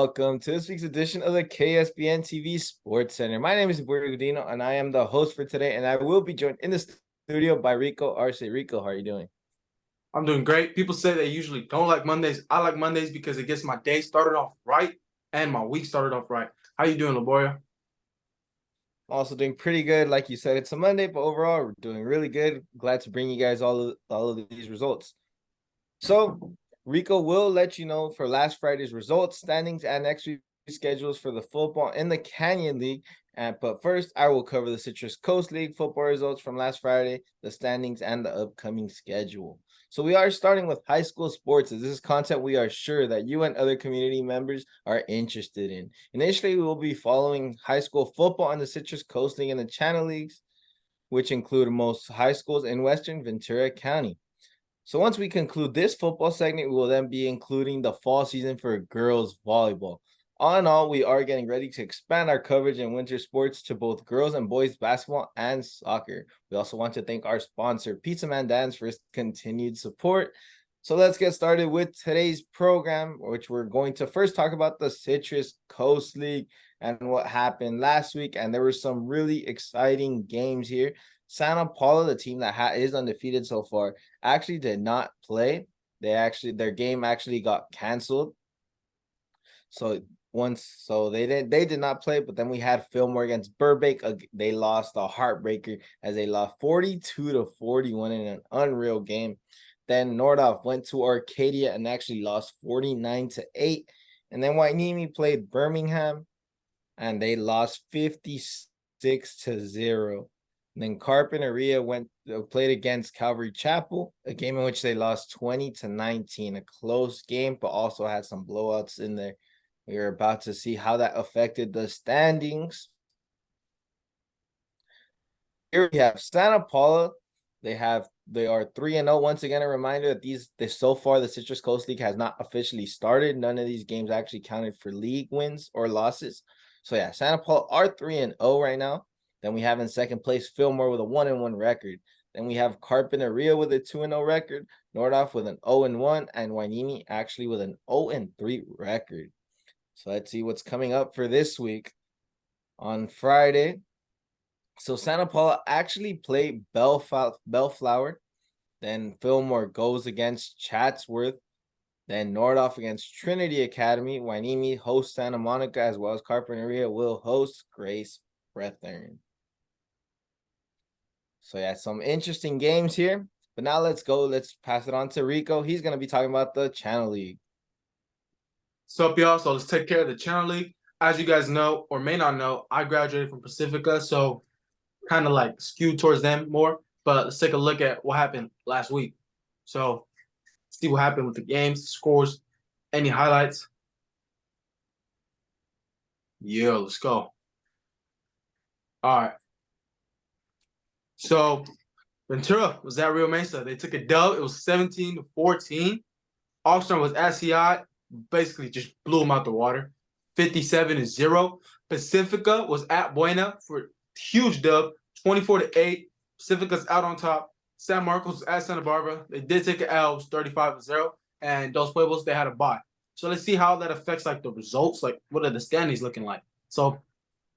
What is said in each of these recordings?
welcome to this week's edition of the KSPNtv Sports Center. My name is Roberto Godino, and I am the host for today, and I will be joined in the studio by Rico Arce. Rico, how are you doing? I'm doing great. People say they usually don't like Mondays. I like Mondays because it gets my day started off right and my week started off right. How you doing, Laboria? I'm also doing pretty good. Like you said, it's a Monday, but overall, we're doing really good. Glad to bring you guys all of these results. So Rico will let you know for last Friday's results, standings, and next week's schedules for the football in the Canyon League. But first, I will cover the Citrus Coast League football results from last Friday, the standings, and the upcoming schedule. So we are starting with high school sports, as this is content we are sure that you and other community members are interested in. Initially, we will be following high school football in the Citrus Coast League and the Channel Leagues, which include most high schools in Western Ventura County. So once we conclude this football segment, we will then be including the fall season for girls volleyball. All in all, we are getting ready to expand our coverage in winter sports to both girls and boys basketball and soccer. We also want to thank our sponsor, Pizza Man Dan's, for his continued support. So let's get started with today's program, which we're going to first talk about the Citrus Coast League and what happened last week. And there were some really exciting games here. Santa Paula, the team that is undefeated so far, actually did not play. Their game actually got canceled. So they did not play, but then we had Fillmore against Burbank. They lost a heartbreaker as they lost 42-41 in an unreal game. Then Nordhoff went to Arcadia and actually lost 49-8. And then Wainimi played Birmingham and they lost 56-0. And then Carpinteria played against Calvary Chapel, a game in which they lost 20-19, a close game, but also had some blowouts in there. We are about to see how that affected the standings. Here we have Santa Paula. They are 3-0. Once again, a reminder that so far the Citrus Coast League has not officially started. None of these games actually counted for league wins or losses. So yeah, Santa Paula are 3-0 right now. Then we have in second place Fillmore with a 1-1 record. Then we have Carpinteria with a 2-0 record, Nordhoff with an 0-1, and Wainimi actually with an 0-3 record. So let's see what's coming up for this week on Friday. So Santa Paula actually played Bellflower. Then Fillmore goes against Chatsworth. Then Nordhoff against Trinity Academy. Wainimi hosts Santa Monica, as well as Carpinteria will host Grace Brethren. So yeah, some interesting games here. But now let's pass it on to Rico. He's going to be talking about the Channel League. What's up, y'all? So let's take care of the Channel League. As you guys know, or may not know, I graduated from Pacifica, so kind of like skewed towards them more. But let's take a look at what happened last week. So see what happened with the games, scores, any highlights. Yeah, let's go. All right. So Ventura was at Rio Mesa. They took a dub. It was 17-14. Oxnard was at CI. Basically just blew them out the water. 57-0. Pacifica was at Buena for huge dub. 24-8. Pacifica's out on top. San Marcos was at Santa Barbara. They did take an L. It was 35-0. And Dos Pueblos, they had a bye. So let's see how that affects like the results. Like what are the standings looking like? So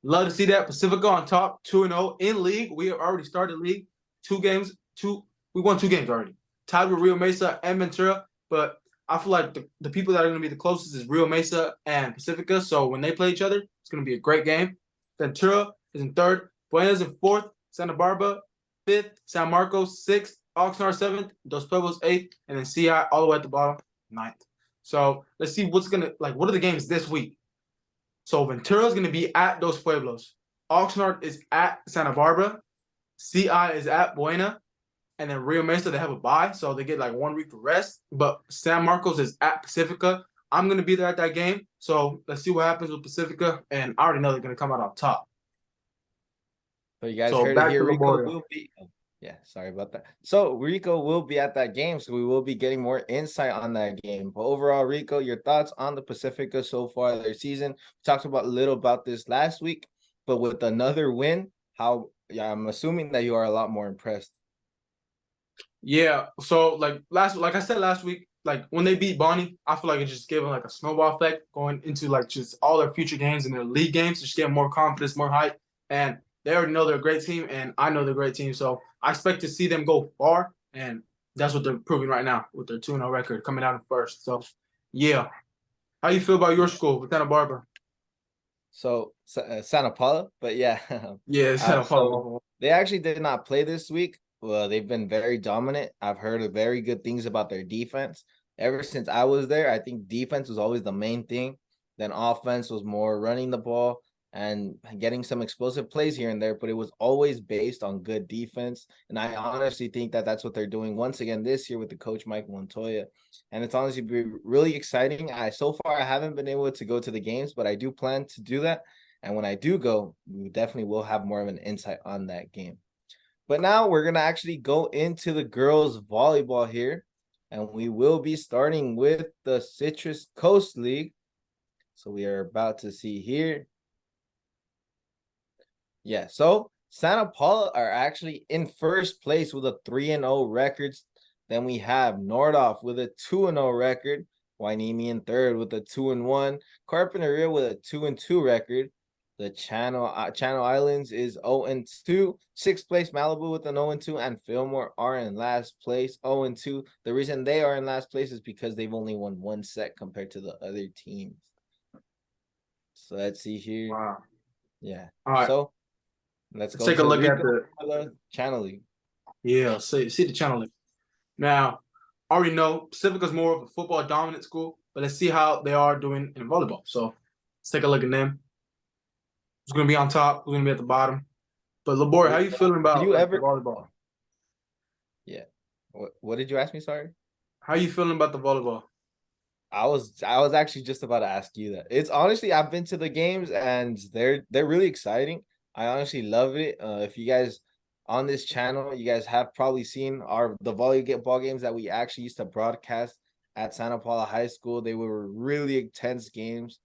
love to see that. Pacifica on top, 2-0 in league. We have already started league. We won 2 games already. Tied with Rio Mesa and Ventura, but I feel like the people that are going to be the closest is Rio Mesa and Pacifica. So when they play each other, it's going to be a great game. Ventura is in 3rd. Buena's in 4th. Santa Barbara 5th. San Marcos 6th. Oxnard 7th. Dos Pueblos 8th. And then CI all the way at the bottom 9th. So let's see what are the games this week. So Ventura is going to be at Dos Pueblos. Oxnard is at Santa Barbara. CI is at Buena. And then Rio Mesa, they have a bye, so they get like 1 week to rest. But San Marcos is at Pacifica. I'm going to be there at that game. So let's see what happens with Pacifica. And I already know they're going to come out on top. So you guys heard it here. Rico will be. Yeah, sorry about that. So Rico will be at that game, so we will be getting more insight on that game. But overall, Rico, your thoughts on the Pacifica so far their season? We talked about a little about this last week, but with another win, I'm assuming that you are a lot more impressed. Yeah, so like I said last week, like when they beat Bonnie, I feel like it just gave them like a snowball effect going into like just all their future games and their league games, just get more confidence, more hype. And they already know they're a great team, and I know they're a great team. So I expect to see them go far, and that's what they're proving right now with their 2-0 record coming out in first. So yeah. How you feel about your school with Santa Barbara? So Santa Paula, but yeah. Yeah, Santa So Barbara. they actually did not play this week. Well, they've been very dominant. I've heard of very good things about their defense. Ever since I was there, I think defense was always the main thing. Then offense was more running the ball and getting some explosive plays here and there, but it was always based on good defense. And I honestly think that that's what they're doing once again this year with the coach Mike Montoya. And it's honestly been really exciting. So far I haven't been able to go to the games, but I do plan to do that. And when I do go, we definitely will have more of an insight on that game. But now we're going to actually go into the girls volleyball here. And we will be starting with the Citrus Coast League. So we are about to see here. Yeah, so Santa Paula are actually in first place with a 3-0 record. Then we have Nordhoff with a 2-0 record. Wainimi in third with a 2-1. Carpinteria with a 2-2 record. The Channel Islands is 0-2. Sixth place Malibu with an 0-2, and Fillmore are in last place 0-2. The reason they are in last place is because they've only won one set compared to the other teams. So let's see here. Wow. Yeah. All right. So let's go take a to look at the Channel League. Yeah, see the Channel League. Now, I already know Pacifica's more of a football dominant school, but let's see how they are doing in volleyball. So let's take a look at them. Who's gonna be on top? Who's gonna be at the bottom? But Labor, how you feeling Did about you like, ever? the volleyball? Yeah. What did you ask me? Sorry. How you feeling about the volleyball? I was actually just about to ask you that. It's honestly, I've been to the games and they're really exciting. I honestly love it. If you guys on this channel, you guys have probably seen the volleyball games that we actually used to broadcast at Santa Paula High School. They were really intense games,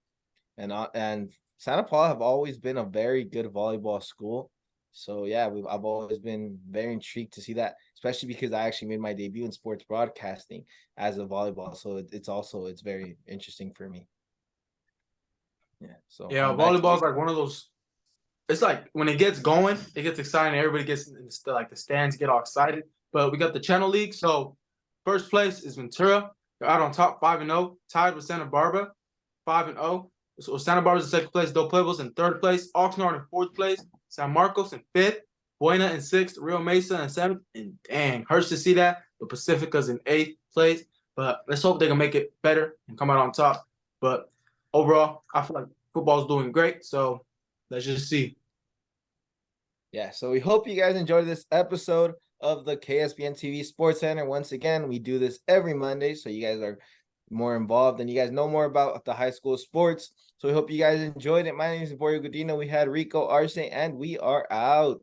and Santa Paula have always been a very good volleyball school. So yeah, I've always been very intrigued to see that, especially because I actually made my debut in sports broadcasting as a volleyball. So it's very interesting for me. Yeah. So Yeah, on back to volleyball you. is like one of those. It's like when it gets going, it gets exciting. Everybody gets in the stands get all excited. But we got the Channel League. So first place is Ventura. They're out on top, 5-0, tied with Santa Barbara, 5-0. So Santa Barbara's in second place, Dos Pueblos in third place, Oxnard in fourth place, San Marcos in fifth, Buena in sixth, Rio Mesa in seventh, and dang, hurts to see that. But Pacifica's in eighth place. But let's hope they can make it better and come out on top. But overall, I feel like football's doing great. So let's just see. Yeah. So we hope you guys enjoyed this episode of the KSPNtv Sports Center. Once again, we do this every Monday, so you guys are more involved and you guys know more about the high school sports. So we hope you guys enjoyed it. My name is Borio Godino. We had Rico Arce, and we are out.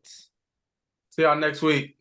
See y'all next week.